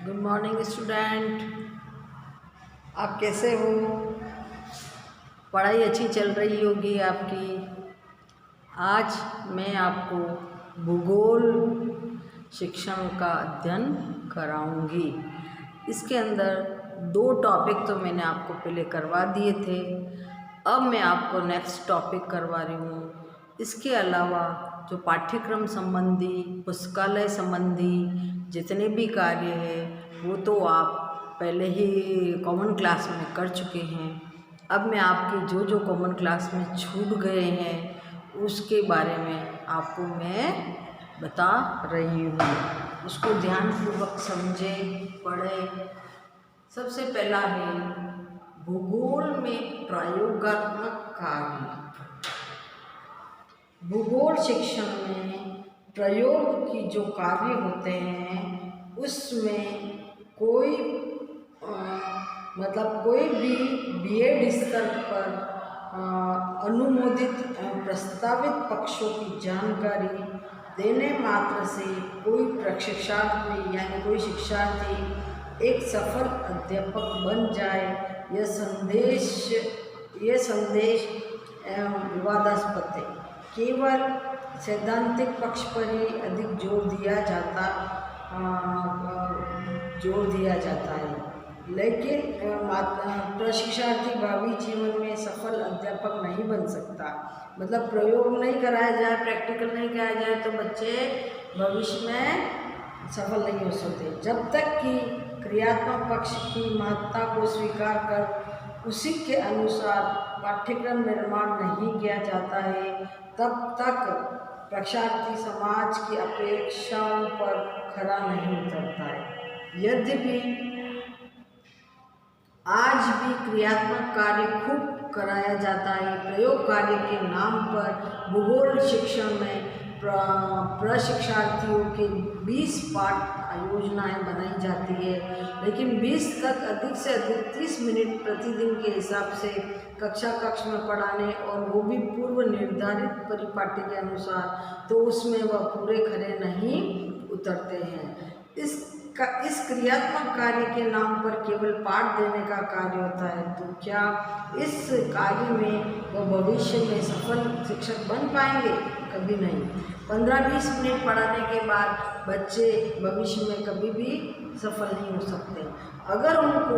Good morning student. आप कैसे हो? पढ़ाई अच्छी चल रही होगी आपकी। आज मैं आपको भूगोल शिक्षण का अध्ययन कराऊंगी। इसके अंदर 2 टॉपिक तो मैंने आपको पहले करवा दिए थे, अब मैं आपको नेक्स्ट टॉपिक करवा रही हूँ। इसके अलावा जो पाठ्यक्रम संबंधी, पुस्तकालय संबंधी जितने भी कार्य हैं वो तो आप पहले ही कॉमन क्लास में कर चुके हैं। अब मैं आपके जो जो कॉमन क्लास में छूट गए हैं उसके बारे में आपको मैं बता रही हूँ। उसको ध्यानपूर्वक समझें, पढ़ें। सबसे पहला है भूगोल में प्रयोगात्मक कार्य। भूगोल शिक्षण में प्रयोग की जो कार्य होते हैं उसमें कोई भी बीएड स्तर पर अनुमोदित प्रस्तावित पक्षों की जानकारी देने मात्र से कोई प्रशिक्षार्थी यानी कोई शिक्षार्थी एक सफल अध्यापक बन जाए, यह संदेश विवादास्पद है। केवल सैद्धांतिक पक्ष पर ही अधिक जोर दिया जाता है, लेकिन प्रशिक्षार्थी भावी जीवन में सफल अध्यापक नहीं बन सकता। मतलब प्रयोग नहीं कराया जाए, प्रैक्टिकल नहीं कराया जाए तो बच्चे भविष्य में सफल नहीं हो सकते। जब तक कि क्रियात्मक पक्ष की महत्ता को स्वीकार कर उसी के अनुसार पाठ्यक्रम निर्माण नहीं किया जाता है, तब तक प्रशिक्षार्थी समाज की अपेक्षाओं पर खरा नहीं उतरता है। यद्यपि आज भी क्रियात्मक कार्य खूब कराया जाता है, प्रयोग कार्य के नाम पर भूगोल शिक्षण में प्रशिक्षार्थियों के 20 पाठ योजनाएं बनाई जाती है, लेकिन 20 तक अधिक से अधिक 30 मिनट प्रतिदिन के हिसाब से कक्ष में पढ़ाने, और वो भी पूर्व निर्धारित परिपाटी के अनुसार, तो उसमें वह पूरे खरे नहीं उतरते हैं। इस क्रियात्मक कार्य के नाम पर केवल पाठ देने का कार्य होता है, तो क्या इस कार्य में वह भविष्य में सफल शिक्षक बन पाएंगे? कभी नहीं। 15-20 मिनट पढ़ाने के बाद बच्चे भविष्य में कभी भी सफल नहीं हो सकते। अगर उनको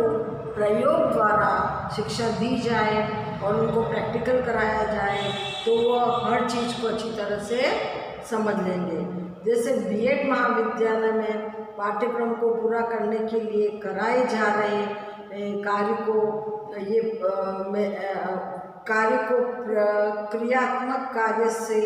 प्रयोग द्वारा शिक्षा दी जाए और उनको प्रैक्टिकल कराया जाए तो वह हर चीज़ को अच्छी तरह से समझ लेंगे। जैसे बीएड महाविद्यालय में पाठ्यक्रम को पूरा करने के लिए कराए जा रहे कार्य को क्रियात्मक कार्य से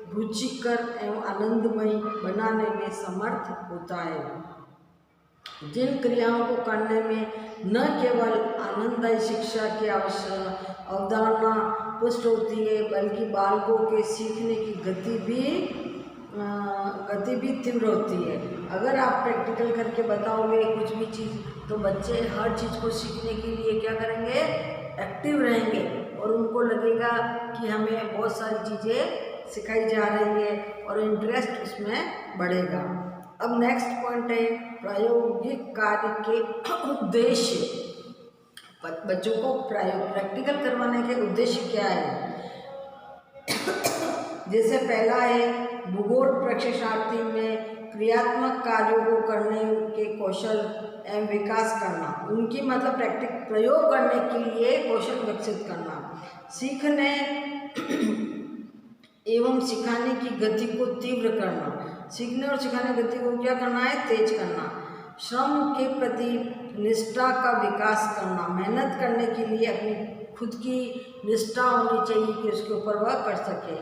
रुचिकर एवं आनंदमय बनाने में समर्थ होता है। जिन क्रियाओं को करने में न केवल आनंददायी शिक्षा की अवधारणा पुष्ट होती है, बल्कि बालकों के सीखने की गति भी तीव्र होती है। अगर आप प्रैक्टिकल करके बताओगे कुछ भी चीज़, तो बच्चे हर चीज़ को सीखने के लिए क्या करेंगे? एक्टिव रहेंगे, और उनको लगेगा कि हमें बहुत सारी चीज़ें सिखाई जा रही है और इंटरेस्ट उसमें बढ़ेगा। अब नेक्स्ट पॉइंट है प्रायोगिक कार्य के उद्देश्य। बच्चों को प्रैक्टिकल करवाने के उद्देश्य क्या है? जैसे पहला है भूगोल प्रशिक्षार्थी में क्रियात्मक कार्यों को करने के कौशल एवं विकास करना, उनकी मतलब प्रयोग करने के लिए कौशल विकसित करना, सीखने एवं सिखाने की गति को तीव्र करना, सीखने और सिखाने की गति को क्या करना है? तेज करना, श्रम के प्रति निष्ठा का विकास करना, मेहनत करने के लिए अपनी खुद की निष्ठा होनी चाहिए कि उसके ऊपर वह कर सके,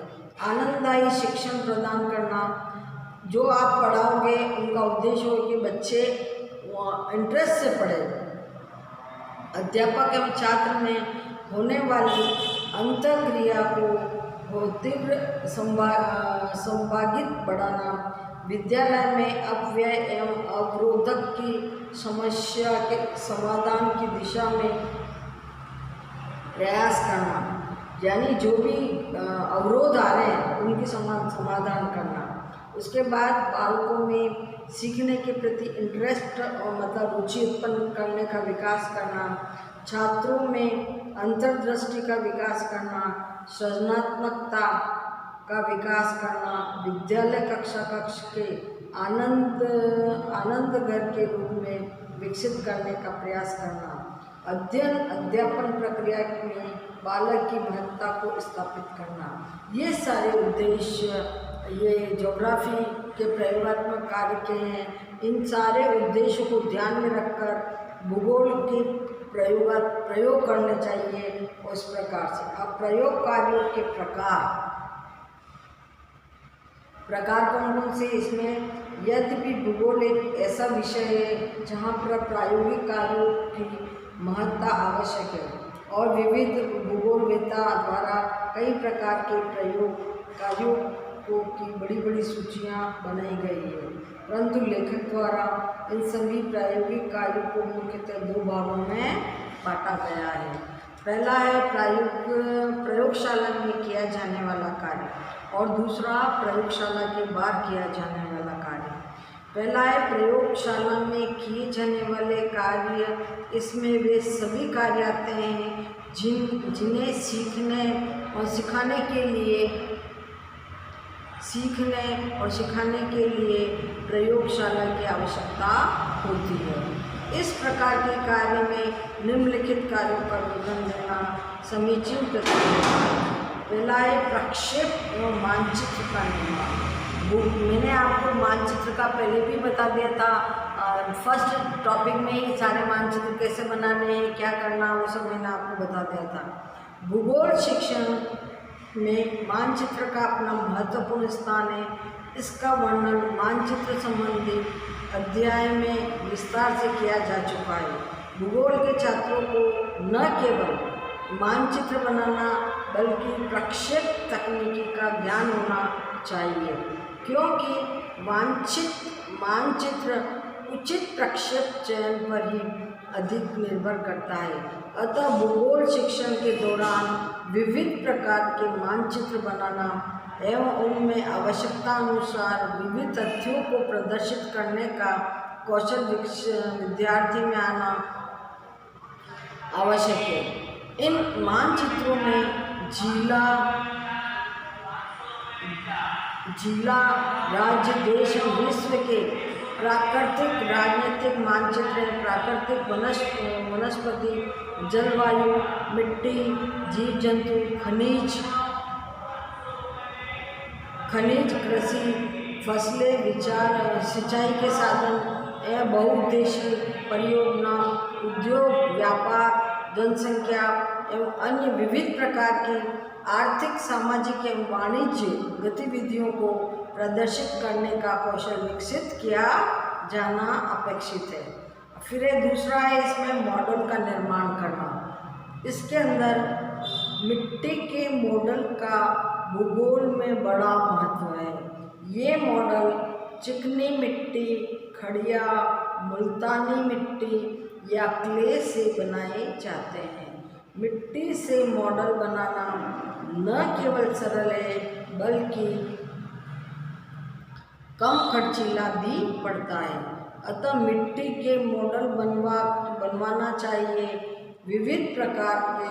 आनंददायी शिक्षण प्रदान करना, जो आप पढ़ाओगे उनका उद्देश्य हो कि बच्चे इंटरेस्ट से पढ़े। अध्यापक एवं छात्र में होने वाली अंतःक्रिया को तीव्र संभागित बढ़ाना, विद्यालय में अपव्यय एवं अवरोधक की समस्या के समाधान की दिशा में प्रयास करना, यानी जो भी अवरोध आ रहे हैं उनकी समाधान करना, उसके बाद बालकों में सीखने के प्रति इंटरेस्ट और मतलब रुचि उत्पन्न करने का विकास करना, छात्रों में अंतर्दृष्टि का विकास करना, सृजनात्मकता का विकास करना, विद्यालय कक्ष के आनंद घर के रूप में विकसित करने का प्रयास करना, अध्ययन अध्यापन प्रक्रिया में बालक की महत्ता को स्थापित करना। ये सारे उद्देश्य ये ज्योग्राफी के प्रयोगात्मक कार्य के हैं। इन सारे उद्देश्यों को ध्यान में रखकर भूगोल के प्रयोग करने चाहिए और इस प्रकार से। अब प्रयोग कार्यों के प्रकार कौन कौन से इसमें, यद्यपि भूगोल एक ऐसा विषय है जहाँ पर प्रायोगिक कार्यों की महत्ता आवश्यक है और विविध भूगोलवेत्ता द्वारा कई प्रकार के प्रयोग कार्यों की बड़ी बड़ी सूचियाँ बनाई गई है, परंतु लेखक द्वारा इन सभी प्रायोगिक कार्यों को मुख्यतः दो भागों में बांटा गया है। पहला है प्रयोगशाला में किया जाने वाला कार्य और दूसरा प्रयोगशाला के बाहर किया जाने वाला कार्य। पहला है प्रयोगशाला में किए जाने वाले कार्य। इसमें वे सभी कार्य आते हैं जिन्हें सीखने और सिखाने के लिए प्रयोगशाला की आवश्यकता होती है। इस प्रकार के कार्य में निम्नलिखित कार्यों का विवरण देना समीचीन प्रक्रिया है। पहला है प्रक्षेप एवं मानचित्र का निर्माण। मैंने आपको मानचित्र का पहले भी बता दिया था, फर्स्ट टॉपिक में ही सारे मानचित्र कैसे बनाने हैं, क्या करना, वो सब मैंने आपको बता दिया था। भूगोल शिक्षण में मानचित्र का अपना महत्वपूर्ण स्थान है। इसका वर्णन मानचित्र संबंधी अध्याय में विस्तार से किया जा चुका है। भूगोल के छात्रों को न केवल मानचित्र बनाना बल्कि प्रक्षेप तकनीकी का ज्ञान होना चाहिए, क्योंकि मानचित्र उचित प्रक्षेप चयन पर ही अधिक निर्भर करता है। अतः भूगोल शिक्षण के दौरान विविध प्रकार के मानचित्र बनाना एवं उनमें आवश्यकता अनुसार विविध तथ्यों को प्रदर्शित करने का कौशल विद्यार्थी में आना आवश्यक है। इन मानचित्रों में जिला, राज्य, देश और विश्व के प्राकृतिक राजनीतिक मानचित्र, प्राकृतिक वनस्पति, जलवायु, मिट्टी, जीव जंतु, खनिज, कृषि, फसलें, सिंचाई के साधन एवं बहुउद्देशीय परियोजना, उद्योग, व्यापार, जनसंख्या एवं अन्य विविध प्रकार की आर्थिक, सामाजिक एवं वाणिज्य गतिविधियों को प्रदर्शित करने का कौशल विकसित किया जाना अपेक्षित है। फिर दूसरा है इसमें मॉडल का निर्माण करना। इसके अंदर मिट्टी के मॉडल का भूगोल में बड़ा महत्व है। ये मॉडल चिकनी मिट्टी, खड़िया, मुल्तानी मिट्टी या क्ले से बनाए जाते हैं। मिट्टी से मॉडल बनाना न केवल सरल है बल्कि कम खर्चीला भी पड़ता है। अतः मिट्टी के मॉडल बनवाना चाहिए। विविध प्रकार के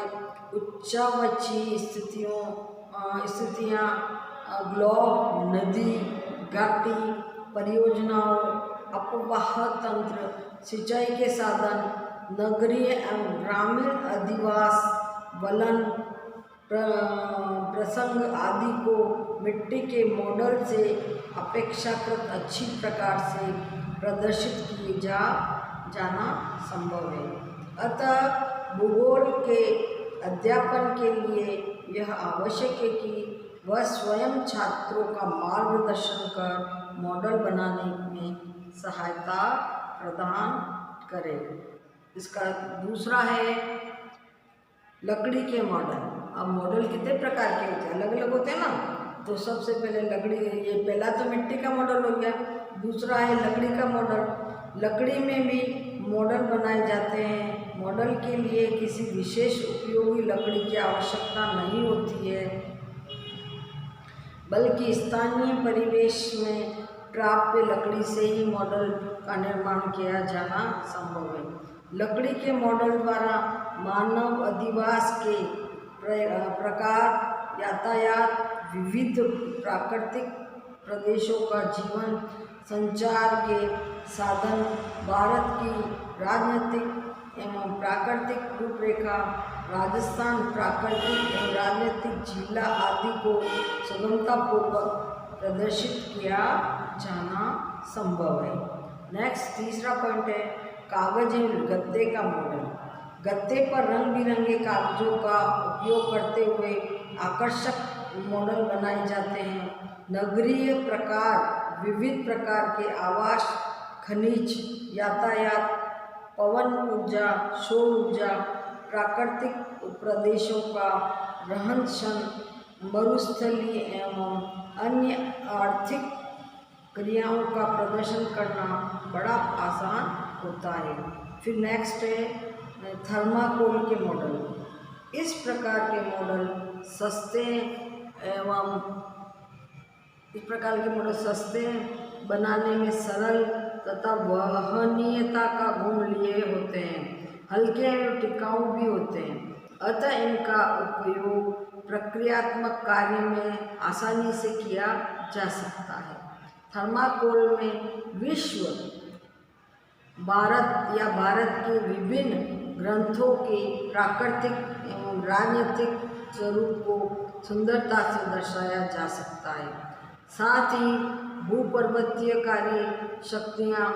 उच्चावची स्थितियाँ, ग्लोब, नदी, घाटी, परियोजनाओं, अपवाह तंत्र, सिंचाई के साधन, नगरीय एवं ग्रामीण अधिवास, वलन, प्रसंग आदि को मिट्टी के मॉडल से अपेक्षाकृत अच्छी प्रकार से प्रदर्शित किए जाना संभव है। अतः भूगोल के अध्यापन के लिए यह आवश्यक है कि वह स्वयं छात्रों का मार्गदर्शन कर मॉडल बनाने में सहायता प्रदान करे। इसका दूसरा है लकड़ी के मॉडल। अब मॉडल कितने प्रकार के होते हैं, अलग अलग होते हैं ना। तो सबसे पहले लकड़ी, ये पहला तो मिट्टी का मॉडल हो गया। दूसरा है लकड़ी का मॉडल। लकड़ी में भी मॉडल बनाए जाते हैं। मॉडल के लिए किसी विशेष उपयोगी लकड़ी की आवश्यकता नहीं होती है, बल्कि स्थानीय परिवेश में प्राप्य लकड़ी से ही मॉडल का निर्माण किया जाना संभव है। लकड़ी के मॉडल द्वारा मानव अधिवास के प्रकार, यातायात, विविध प्राकृतिक प्रदेशों का जीवन, संचार के साधन, भारत की राजनीतिक एवं प्राकृतिक रूपरेखा, राजस्थान प्राकृतिक एवं राजनीतिक जिला आदि को सुगमतापूर्वक प्रदर्शित किया जाना संभव है। नेक्स्ट तीसरा पॉइंट है कागज एवं गत्ते का मॉडल। गत्ते पर रंग बिरंगे कागजों का उपयोग करते हुए आकर्षक मॉडल बनाए जाते हैं। नगरीय प्रकार, विविध प्रकार के आवास, खनिज, यातायात, पवन ऊर्जा, सौर ऊर्जा, प्राकृतिक प्रदेशों का रहन सहन, मरुस्थलीय एवं अन्य आर्थिक क्रियाओं का प्रदर्शन करना बड़ा आसान होता है। फिर नेक्स्ट है थर्माकोल के मॉडल। इस प्रकार के मॉडल सस्ते बनाने में सरल तथा वहनीयता का गुण लिए होते हैं, हल्के एवं टिकाऊ भी होते हैं, अतः इनका उपयोग प्रक्रियात्मक कार्य में आसानी से किया जा सकता है। थर्माकोल में विश्व, भारत के विभिन्न ग्रंथों के प्राकृतिक एवं राजनीतिक स्वरूप को सुंदरता से दर्शाया जा सकता है। साथ ही भूपर्वतीय कार्य शक्तियाँ,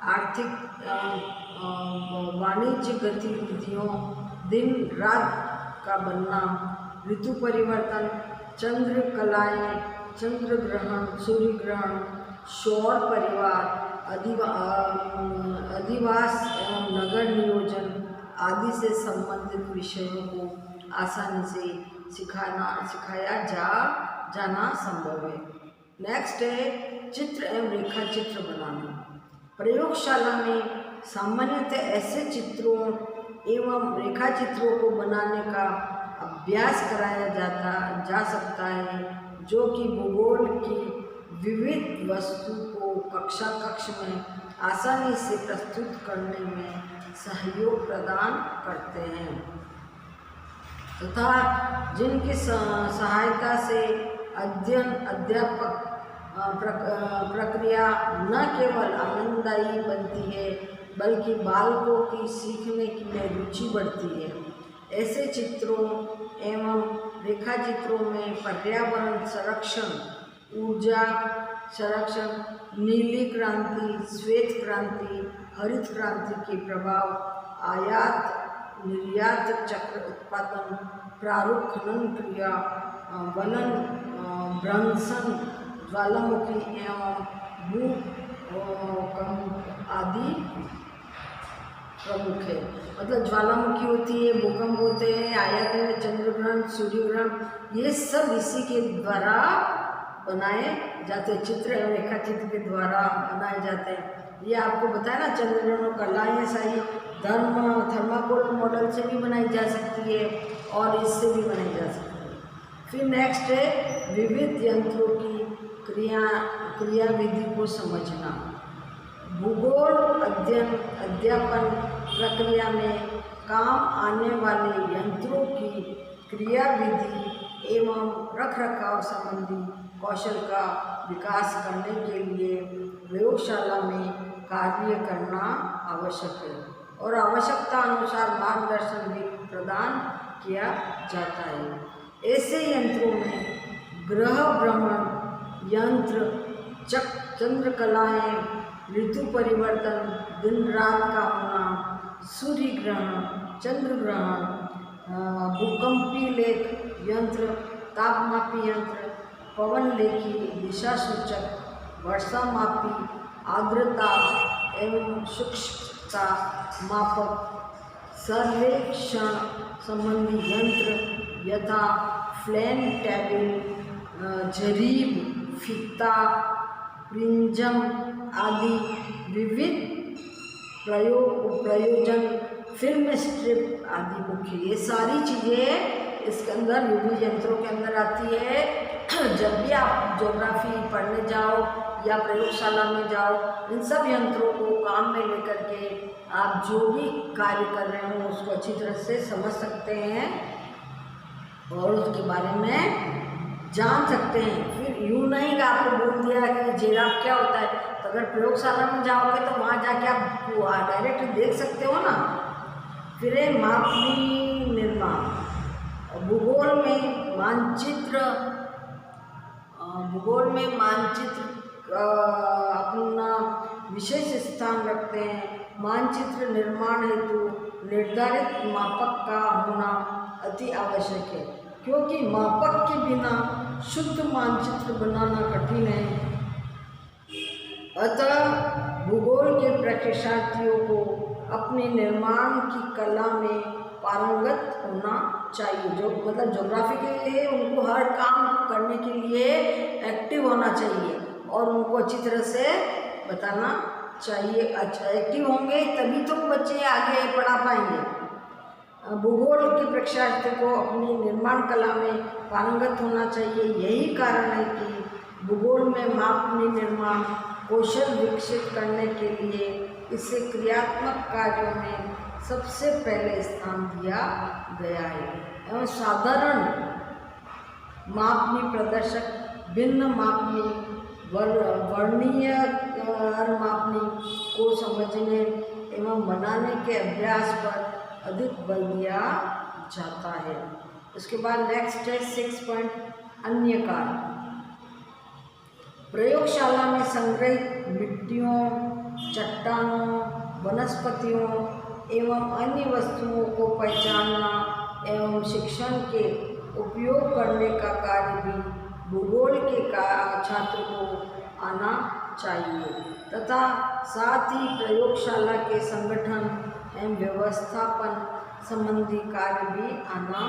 आर्थिक एवं वाणिज्य गतिविधियों, दिन रात का बनना, ऋतु परिवर्तन, चंद्र कलाएँ, चंद्र ग्रहण, सूर्य ग्रहण, सौर परिवार, अधिवास एवं नगर नियोजन आदि से संबंधित विषयों को आसानी से सिखाया जाना संभव है। नेक्स्ट है चित्र एवं रेखा चित्र बनाना। प्रयोगशाला में सामान्यतः ऐसे चित्रों एवं रेखा चित्रों को बनाने का अभ्यास कराया जा सकता है जो कि भूगोल की विविध वस्तु को कक्ष में आसानी से प्रस्तुत करने में सहयोग प्रदान करते हैं तथा जिनकी सहायता से अध्यापक प्रक्रिया न केवल आनंददायी बनती है बल्कि बालकों की सीखने में रुचि बढ़ती है। ऐसे चित्रों एवं रेखा चित्रों में पर्यावरण संरक्षण, ऊर्जा संरक्षण, नीली क्रांति, श्वेत क्रांति, हरित क्रांति के प्रभाव, आयात निर्यात चक्र, उत्पादन, प्रारूप खनन क्रिया, वलन भ्रंशन, ज्वालामुखी एवं भूकंप आदि प्रमुख है। मतलब ज्वालामुखी होती है, भूकंप होते हैं, आयात है, चंद्र ग्रहण, सूर्य ग्रहण, ये सब इसी के द्वारा बनाए जाते हैं, चित्र एवं रेखा चित्र के द्वारा बनाए जाते हैं। ये आपको बताया ना, चंद्र ग्रहण कलाएँ सारी थर्माकोल मॉडल से भी बनाई जा सकती है और इससे भी बनाई जा सकती है। फिर नेक्स्ट है विविध यंत्रों की क्रियाविधि को समझना। भूगोल अध्यापन प्रक्रिया में काम आने वाले यंत्रों की क्रियाविधि एवं रखरखाव संबंधी कौशल का विकास करने के लिए प्रयोगशाला में कार्य करना आवश्यक है और आवश्यकता अनुसार मार्गदर्शन भी प्रदान किया जाता है। ऐसे यंत्रों में ग्रह भ्रमण यंत्र, चंद्रकलाएँ, ऋतु परिवर्तन, दिन रात का होना, सूर्य ग्रहण, चंद्र ग्रहण, भूकंपी लेख यंत्र, तापमापी यंत्र, पवन लेखी, दिशा सूचक, वर्षा मापी, आर्द्रता एवं शुष्कता मापक, सर्वेक्षण संबंधी यंत्र यथा फ्लैन टेबल, जरीब, फीता, प्रिंजम आदि, विविध प्रयोजन, फिल्म स्ट्रिप आदि मुख्य। ये सारी चीज़ें इसके अंदर विविध यंत्रों के अंदर आती है जब भी आप ज्योग्राफी पढ़ने जाओ या प्रयोगशाला में जाओ, इन सब यंत्रों को काम में लेकर के आप जो भी कार्य कर रहे हो उसको अच्छी तरह से समझ सकते हैं और उसके बारे में जान सकते हैं। फिर यूँ नहीं कि आपको बोल दिया कि जिराफ क्या होता है, तो अगर प्रयोगशाला में जाओगे तो वहाँ जाके आप डायरेक्ट देख सकते हो ना। फिर है मापनी निर्माण। भूगोल में मानचित्र अपना विशेष स्थान रखते हैं। मानचित्र निर्माण हेतु निर्धारित मापक का होना अति आवश्यक है, क्योंकि मापक के बिना शुद्ध मानचित्र बनाना कठिन है। अतः भूगोल के प्रशिक्षार्थियों को अपने निर्माण की कला में पारंगत होना चाहिए। जो मतलब ज्योग्राफी के लिए उनको हर काम करने के लिए एक्टिव होना चाहिए और उनको अच्छी तरह से बताना चाहिए। अच्छा एक्टिव होंगे तभी तो बच्चे आगे पढ़ा पाएंगे। भूगोल के प्रशिक्षार्थी को अपनी निर्माण कला में पारंगत होना चाहिए। यही कारण है कि भूगोल में मापनी निर्माण कौशल विकसित करने के लिए इसे क्रियात्मक कार्यों में सबसे पहले स्थान दिया गया है। एवं साधारण मापनी प्रदर्शक भिन्न मापनी वर्णीय मापनी को समझने एवं बनाने के अभ्यास पर अधिक बल दिया जाता है। उसके बाद नेक्स्ट है 6 पॉइंट अन्य कार्य। प्रयोगशाला में संग्रहित मिट्टियों, चट्टानों, वनस्पतियों एवं अन्य वस्तुओं को पहचानना एवं शिक्षण के उपयोग करने का कार्य भी भूगोल के छात्र को आना चाहिए तथा साथ ही प्रयोगशाला के संगठन एवं व्यवस्थापन संबंधी कार्य भी आना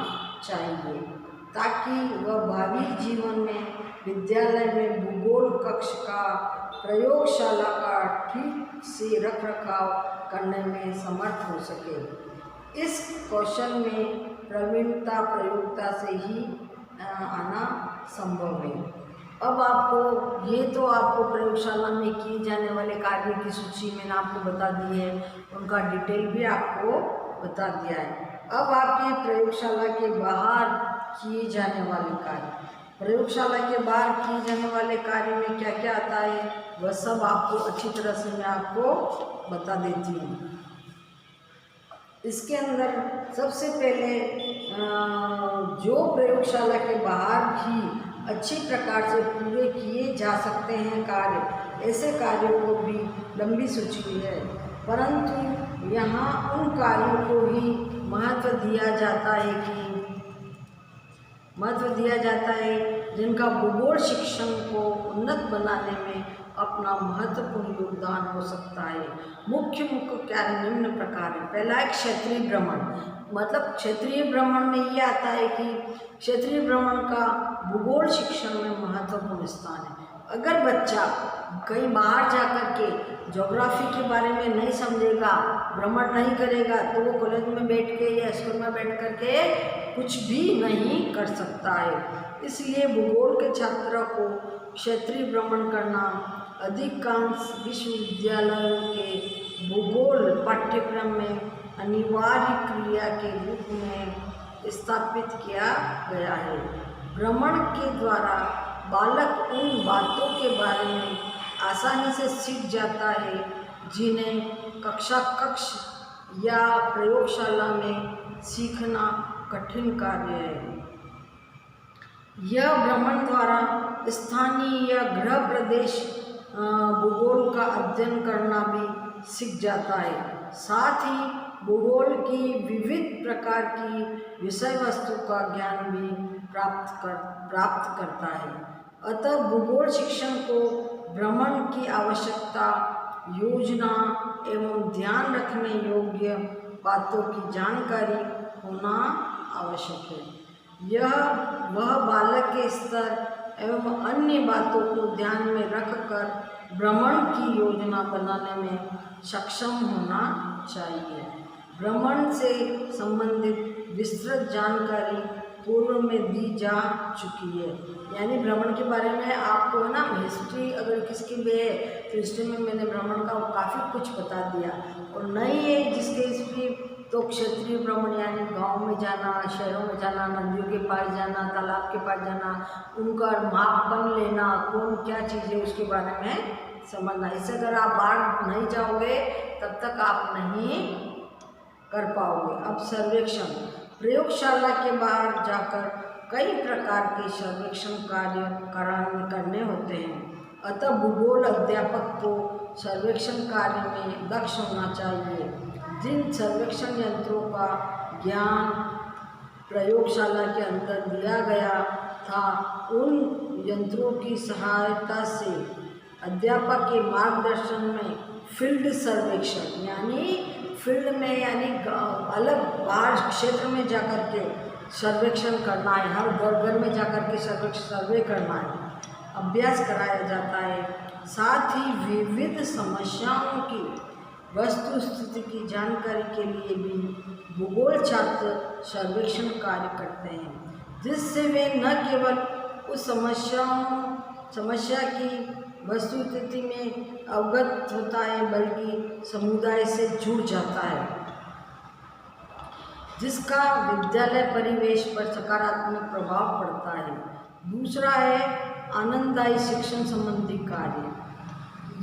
चाहिए, ताकि वह भावी जीवन में विद्यालय में भूगोल कक्ष का, प्रयोगशाला का ठीक से रख रखाव करने में समर्थ हो सके। इस कौशल में प्रवीणता प्रयोगता से ही आना संभव है। अब आपको ये तो आपको प्रयोगशाला में किए जाने वाले कार्यों की सूची मैंने आपको बता दी है, उनका डिटेल भी आपको बता दिया है। अब आपके प्रयोगशाला के बाहर किए जाने वाले कार्य, प्रयोगशाला के बाहर किए जाने वाले कार्य में क्या क्या आता है वह सब आपको अच्छी तरह से मैं आपको बता देती हूँ। इसके अंदर सबसे पहले जो प्रयोगशाला के बाहर भी अच्छी प्रकार से पूरे किए जा सकते हैं कार्य, ऐसे कार्यों को भी लंबी सूची है, परंतु यहाँ उन कार्यों को ही महत्व दिया जाता है जिनका भूगोल शिक्षण को उन्नत बनाने में अपना महत्वपूर्ण योगदान हो सकता है। मुख्य कार्य निम्न प्रकार है। पहला है क्षेत्रीय भ्रमण। मतलब क्षेत्रीय भ्रमण में ये आता है कि क्षेत्रीय भ्रमण का भूगोल शिक्षण में महत्वपूर्ण स्थान है। अगर बच्चा कहीं बाहर जाकर के ज्योग्राफी के बारे में नहीं समझेगा, भ्रमण नहीं करेगा, तो वो कॉलेज में बैठ के या स्कूल में बैठ कर के कुछ भी नहीं कर सकता है। इसलिए भूगोल के छात्रों को क्षेत्रीय भ्रमण करना अधिकांश विश्वविद्यालयों के भूगोल पाठ्यक्रम में अनिवार्य क्रिया के रूप में स्थापित किया गया है। भ्रमण के द्वारा बालक उन बातों के बारे में आसानी से सीख जाता है जिन्हें कक्ष या प्रयोगशाला में सीखना कठिन कार्य है। यह भ्रमण द्वारा स्थानीय या गृह प्रदेश भूगोल का अध्ययन करना भी सीख जाता है। साथ ही भूगोल की विविध प्रकार की विषय वस्तु का ज्ञान भी प्राप्त करता है। अतः भूगोल शिक्षण को भ्रमण की आवश्यकता, योजना एवं ध्यान रखने योग्य बातों की जानकारी होना आवश्यक है। यह वह बालक के स्तर एवं अन्य बातों को ध्यान में रखकर भ्रमण की योजना बनाने में सक्षम होना चाहिए। भ्रमण से संबंधित विस्तृत जानकारी पूर्व में दी जा चुकी है। यानी भ्रमण के बारे में आपको है ना, हिस्ट्री अगर किसकी भी है तो हिस्ट्री में मैंने भ्रमण का काफ़ी कुछ बता दिया। और नई है जिसके हिस्ट्री तो क्षेत्रीय भ्रमण, यानी गांव में जाना, शहरों में जाना, नदियों के पास जाना, तालाब के पास जाना, उनका मापन लेना, कौन क्या चीज़ है उसके बारे में समझना। इससे अगर आप बाहर नहीं जाओगे तब तक आप नहीं कर पाओगे। अब सर्वेक्षण, प्रयोगशाला के बाहर जाकर कई प्रकार के सर्वेक्षण कार्य करने होते हैं। अतः भूगोल अध्यापक को सर्वेक्षण कार्य में दक्ष होना चाहिए। जिन सर्वेक्षण यंत्रों का ज्ञान प्रयोगशाला के अंदर दिया गया था, उन यंत्रों की सहायता से अध्यापक के मार्गदर्शन में फील्ड सर्वेक्षण, यानी फील्ड में यानी अलग बाहर क्षेत्र में जाकर के सर्वेक्षण करना है, हर घर में जाकर के सर्वे करना है, अभ्यास कराया जाता है। साथ ही विविध समस्याओं की वस्तु स्थिति की जानकारी के लिए भी भूगोल छात्र सर्वेक्षण कार्य करते हैं, जिससे वे न केवल उस समस्या की वस्तु स्थिति में अवगत होता है बल्कि समुदाय से जुड़ जाता है, जिसका विद्यालय परिवेश पर सकारात्मक प्रभाव पड़ता है। दूसरा है आनंददायी शिक्षण संबंधी कार्य।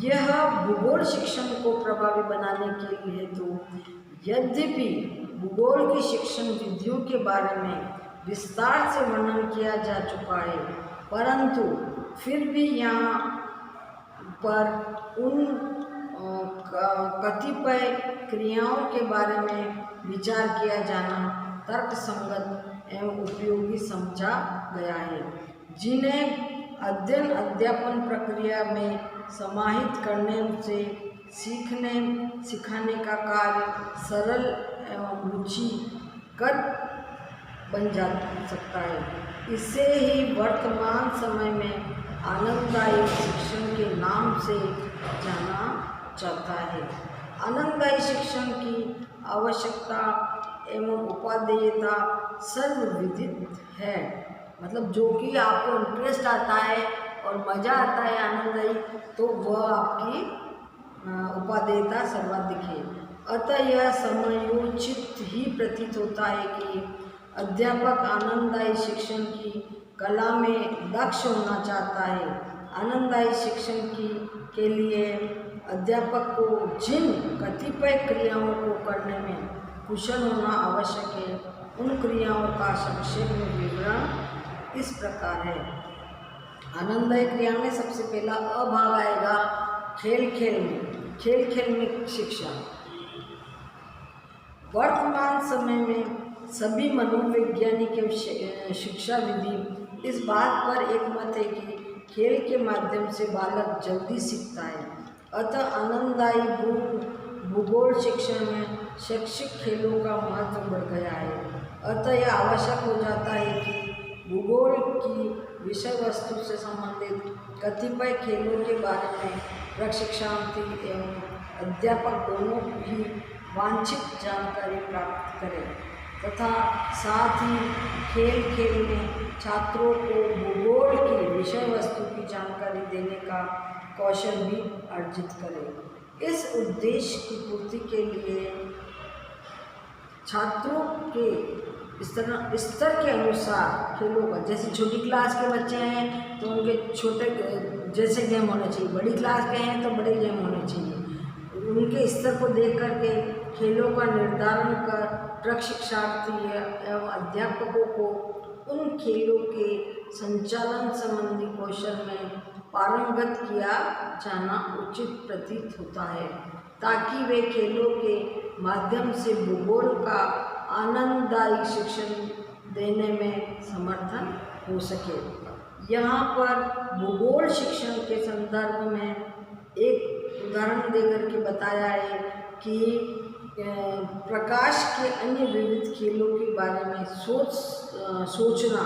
यह भूगोल शिक्षण को प्रभावी बनाने के लिए तो यद्यपि भूगोल की शिक्षण विधियों के बारे में विस्तार से वर्णन किया जा चुका है, परंतु फिर भी यहाँ पर उन कतिपय क्रियाओं के बारे में विचार किया जाना तर्कसंगत एवं उपयोगी समझा गया है, जिन्हें अध्ययन अध्यापन प्रक्रिया में समाहित करने से सिखाने का कार्य सरल एवं रुचिकर बन जा सकता है। इसे ही वर्तमान समय में आनंददायी शिक्षण के नाम से जाना जाता है। आनंददायी शिक्षण की आवश्यकता एवं उपादेयता सर्वविदित है, मतलब जो कि आपको इंटरेस्ट आता है और मज़ा आता है आनंददायी, तो वह आपकी उपादेयता सर्वाधिक है। अतः यह समयोचित ही प्रतीत होता है कि अध्यापक आनंददायी शिक्षण की कला में दक्ष होना चाहता है। आनंददायी शिक्षण के लिए अध्यापक को जिन कतिपय क्रियाओं को करने में कुशल होना आवश्यक है, उन क्रियाओं का संक्षेप में विवरण इस प्रकार है। आनंददायी क्रिया में सबसे पहला अभाग आएगा खेल में शिक्षा। वर्तमान समय में सभी मनोवैज्ञानिक एवं शिक्षा विधि इस बात पर एकमत है कि खेल के माध्यम से बालक जल्दी सीखता है। अतः आनंददायी भूगोल शिक्षण में शैक्षिक खेलों का महत्व बढ़ गया है। अतः यह आवश्यक हो जाता है कि भूगोल की विषय वस्तु से संबंधित कतिपय खेलों के बारे में प्रशिक्षणार्थी एवं अध्यापक दोनों ही वांछित जानकारी प्राप्त करें तथा साथ ही खेल में छात्रों को भूगोल की विषय वस्तु की जानकारी देने का कौशल भी अर्जित करें। इस उद्देश्य की पूर्ति के लिए छात्रों के स्तर के अनुसार खेलों का, जैसे छोटी क्लास के बच्चे हैं तो उनके छोटे जैसे गेम होने चाहिए, बड़ी क्लास के हैं तो बड़े गेम होने चाहिए। उनके स्तर को देख करके खेलों का निर्धारण कर प्रशिक्षार्थी एवं अध्यापकों को उन खेलों के संचालन संबंधी कौशल में पारंगत किया जाना उचित प्रतीत होता है, ताकि वे खेलों के माध्यम से भूगोल का आनंददायी शिक्षण देने में समर्थन हो सके। यहाँ पर भूगोल शिक्षण के संदर्भ में एक उदाहरण देकर के बताया है कि प्रकाश के अन्य विविध खेलों के बारे में सोचना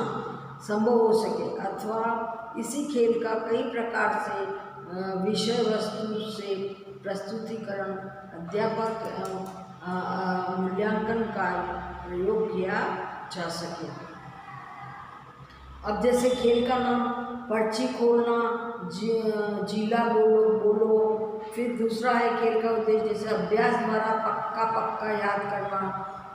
संभव हो सके, अथवा इसी खेल का कई प्रकार से विषय वस्तु से प्रस्तुतिकरण, अध्यापक एवं मूल्यांकन का प्रयोग किया जा सके। अब जैसे खेल का नाम, पर्ची खोलना, जीला बोलो बोलो। फिर दूसरा है खेल का उद्देश्य, जैसे अभ्यास द्वारा पक्का पक्का याद करना।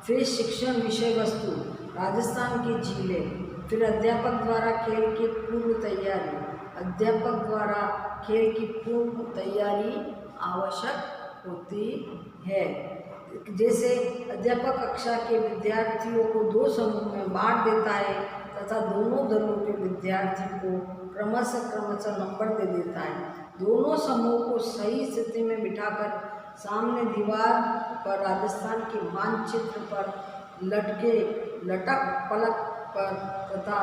फिर शिक्षण विषय वस्तु, राजस्थान के झीले। फिर अध्यापक द्वारा खेल की पूर्व तैयारी, अध्यापक द्वारा खेल की पूर्व तैयारी आवश्यक होती है। जैसे अध्यापक कक्षा के विद्यार्थियों को 2 समूह में बांट देता है तथा दोनों दलों के विद्यार्थी को क्रमशः नंबर दे देता है। दोनों समूह को सही स्थिति में बिठाकर सामने दीवार पर राजस्थान के मानचित्र पर लटक पलक पर तथा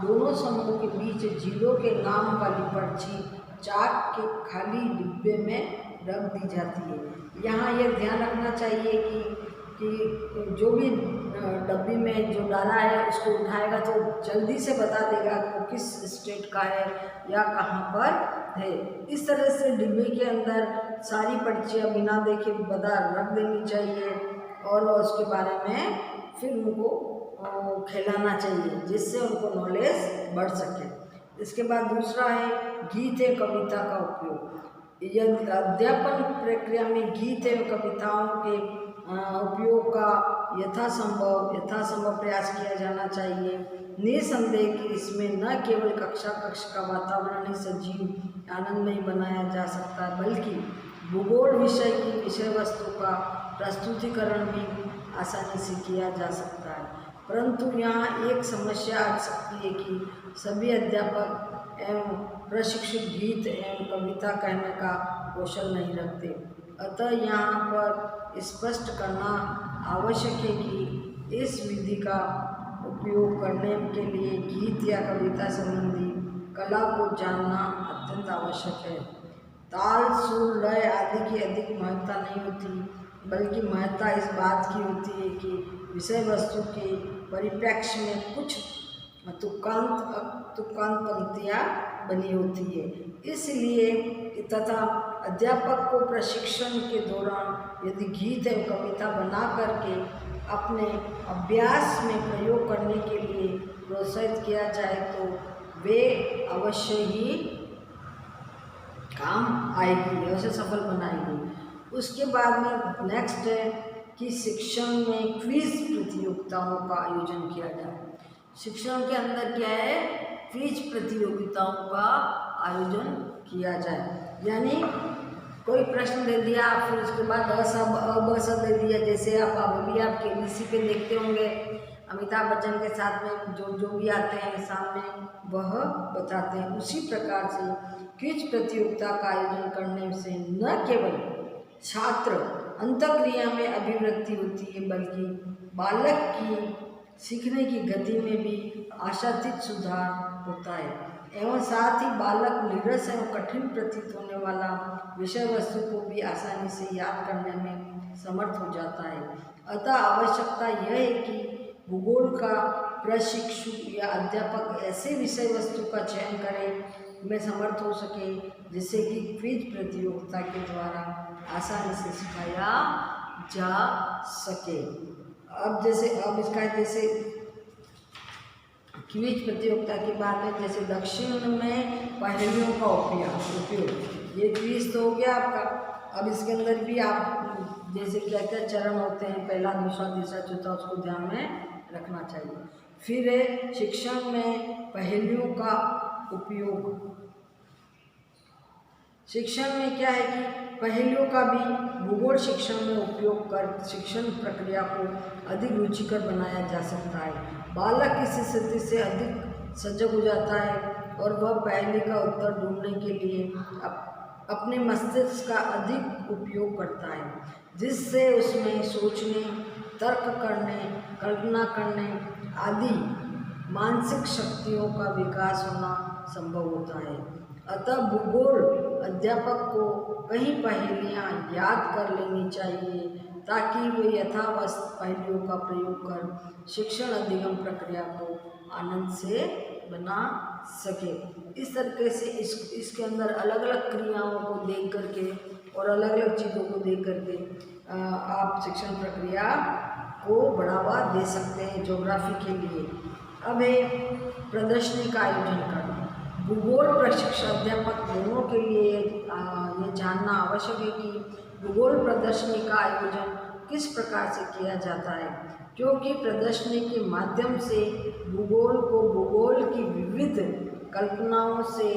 दोनों समूह के बीच जिलों के नाम वाली पर्ची चाक के खाली डिब्बे में रख दी जाती है। यहाँ यह ध्यान रखना चाहिए कि जो भी डब्बी में जो डाला है उसको उठाएगा तो जल्दी से बता देगा कि वो किस स्टेट का है या कहाँ पर है। इस तरह से डिब्बे के अंदर सारी पर्चियाँ बिना देखे बता रख देनी चाहिए और उसके बारे में फिर उनको खिलाना चाहिए जिससे उनको नॉलेज बढ़ सके। इसके बाद दूसरा है गीत एवं कविता का उपयोग। यदि अध्यापन प्रक्रिया में गीत एवं कविताओं के उपयोग का यथासंभव प्रयास किया जाना चाहिए। निसंदेह कि इसमें न केवल कक्षा का वातावरण ही सजीव आनंदमय बनाया जा सकता है बल्कि भूगोल विषय की विषय वस्तु का प्रस्तुतिकरण भी आसानी से किया जा सकता है। परंतु यहाँ एक समस्या आ सकती है कि सभी अध्यापक एवं प्रशिक्षित गीत एवं कविता कहने का कौशल नहीं रखते। अतः यहाँ पर स्पष्ट करना आवश्यक है कि इस विधि का उपयोग करने के लिए गीत या कविता संबंधी कला को जानना अत्यंत आवश्यक है। ताल, सुर, लय आदि की अधिक महत्ता नहीं होती बल्कि महत्ता इस बात की होती है कि विषय वस्तु के परिप्रेक्ष्य में कुछ तुकांत पंक्तियाँ बनी होती है। इसलिए तथा अध्यापक को प्रशिक्षण के दौरान यदि गीत एवं कविता बना करके अपने अभ्यास में प्रयोग करने के लिए प्रोत्साहित किया जाए तो वे अवश्य ही काम आएगी, अवश्य सफल बनाएगी। उसके बाद में नेक्स्ट है कि शिक्षण में क्विज प्रतियोगिताओं का आयोजन किया जाए। शिक्षण के अंदर क्या है, क्विज प्रतियोगिताओं का आयोजन किया जाए। यानी कोई प्रश्न दे दिया फिर उसके बाद अ दे दिया। जैसे आप अभी आप केबीसी पे देखते होंगे अमिताभ बच्चन के साथ में जो भी आते हैं सामने वह बताते हैं। उसी प्रकार से क्विज प्रतियोगिता का आयोजन करने से न केवल छात्र अंतःक्रिया में अभिवृद्धि होती है बल्कि बालक की सीखने की गति में भी आशातीत सुधार होता है एवं साथ ही बालक नीरस एवं कठिन प्रतीत होने वाला विषय वस्तु को भी आसानी से याद करने में समर्थ हो जाता है। अतः आवश्यकता यह है कि भूगोल का प्रशिक्षु या अध्यापक ऐसे विषय वस्तु का चयन करे में समर्थ हो सके जिससे कि क्विज प्रतियोगिता के द्वारा आसानी से सिखाया जा सके। अब इसका जैसे क्विज प्रतियोगिता के बाद में जैसे दक्षिण में पहेलियों का उपयोग, ये क्विज तो हो गया आपका। अब इसके अंदर भी आप जैसे क्या क्या चरण होते हैं, पहला, दूसरा, तीसरा, चौथा, उसको ध्यान में रखना चाहिए। फिर है शिक्षण में पहेलियों का उपयोग। शिक्षण में क्या है कि पहेलियों का भी भूगोल शिक्षण में उपयोग कर शिक्षण प्रक्रिया को अधिक रुचिकर बनाया जा सकता है। बालक इस स्थिति से अधिक सजग हो जाता है और वह पहेली का उत्तर ढूंढने के लिए अपने मस्तिष्क का अधिक उपयोग करता है जिससे उसमें सोचने, तर्क करने, कल्पना करने आदि मानसिक शक्तियों का विकास होना संभव होता है। अतः भूगोल अध्यापक को कई पहेलियाँ याद कर लेनी चाहिए ताकि वे यथावस्थ पहेलियों का प्रयोग कर शिक्षण अधिगम प्रक्रिया को आनंद से बना सके। इस तरीके से इसके अंदर अलग अलग क्रियाओं को देख करके और अलग अलग चीज़ों को देख करके आप शिक्षण प्रक्रिया को बढ़ावा दे सकते हैं ज्योग्राफी के लिए। अब है प्रदर्शनी का आयोजन करना। भूगोल प्रशिक्षक अध्यापक दोनों के लिए ये जानना आवश्यक है कि भूगोल प्रदर्शनी का आयोजन किस प्रकार से किया जाता है, क्योंकि प्रदर्शनी के माध्यम से भूगोल की विविध कल्पनाओं से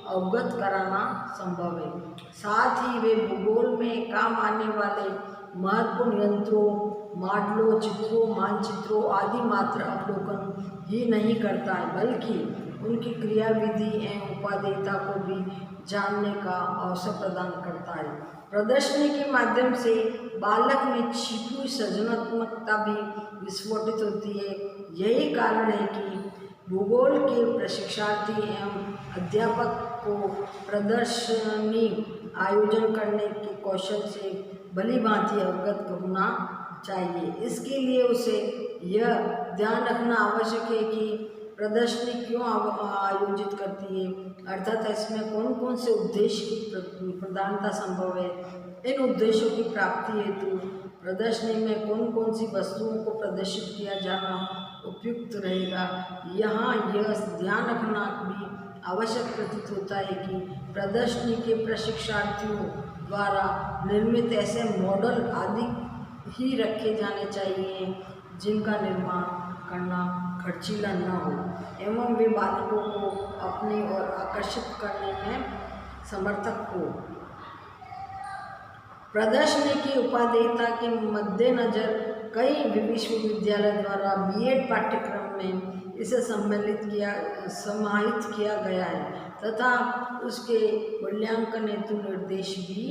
अवगत कराना संभव है। साथ ही वे भूगोल में काम आने वाले महत्वपूर्ण यंत्रों, मॉडलों, चित्रों, मानचित्रों आदि मात्र अवलोकन ही नहीं करता है, बल्कि उनकी क्रियाविधि एवं उपादेयता को भी जानने का अवसर प्रदान करता है। प्रदर्शनी के माध्यम से बालक में छिपी हुई सृजनात्मकता भी विस्फोटित होती है। यही कारण है कि भूगोल के प्रशिक्षार्थी एवं अध्यापक को प्रदर्शनी आयोजन करने के कौशल से भली भांति अवगत होना चाहिए। इसके लिए उसे यह ध्यान रखना आवश्यक है कि प्रदर्शनी क्यों आयोजित करती है, अर्थात इसमें कौन कौन से उद्देश्य की प्रधानता संभव है। इन उद्देश्यों की प्राप्ति हेतु प्रदर्शनी में कौन कौन सी वस्तुओं को प्रदर्शित किया जाना उपयुक्त रहेगा, यहाँ यह ध्यान रखना भी आवश्यक प्रतीत होता है कि प्रदर्शनी के प्रशिक्षार्थियों द्वारा निर्मित ऐसे मॉडल आदि ही रखे जाने चाहिए जिनका निर्माण करना खर्चीला न हो एवं वे बालकों को अपनी ओर आकर्षित करने में समर्थक हो। प्रदर्शनी की उपादेयता के मद्देनजर कई विश्वविद्यालय द्वारा बीएड पाठ्यक्रम में इसे समाहित किया गया है तथा उसके मूल्यांकन हेतु निर्देश भी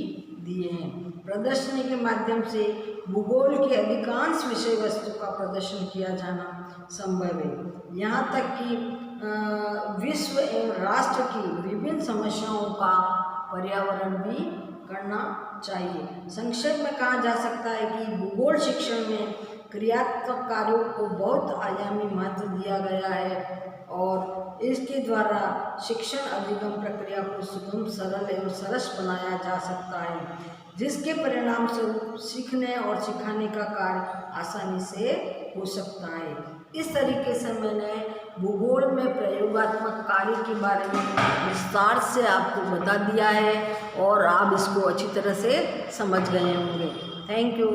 दिए हैं। प्रदर्शनी के माध्यम से भूगोल के अधिकांश विषय वस्तु का प्रदर्शन किया जाना संभव है। यहाँ तक कि विश्व एवं राष्ट्र की विभिन्न समस्याओं का पर्यावरण भी करना चाहिए। संक्षेप में कहा जा सकता है कि भूगोल शिक्षण में क्रियात्मक कार्यों को बहुत आयामी महत्व दिया गया है और इसके द्वारा शिक्षण अधिगम प्रक्रिया को सुगम, सरल एवं सरस बनाया जा सकता है, जिसके परिणाम स्वरूप सीखने और सिखाने का कार्य आसानी से हो सकता है। इस तरीके से मैंने भूगोल में प्रयोगात्मक कार्य के बारे में विस्तार से आपको बता दिया है और आप इसको अच्छी तरह से समझ गए होंगे। Thank you.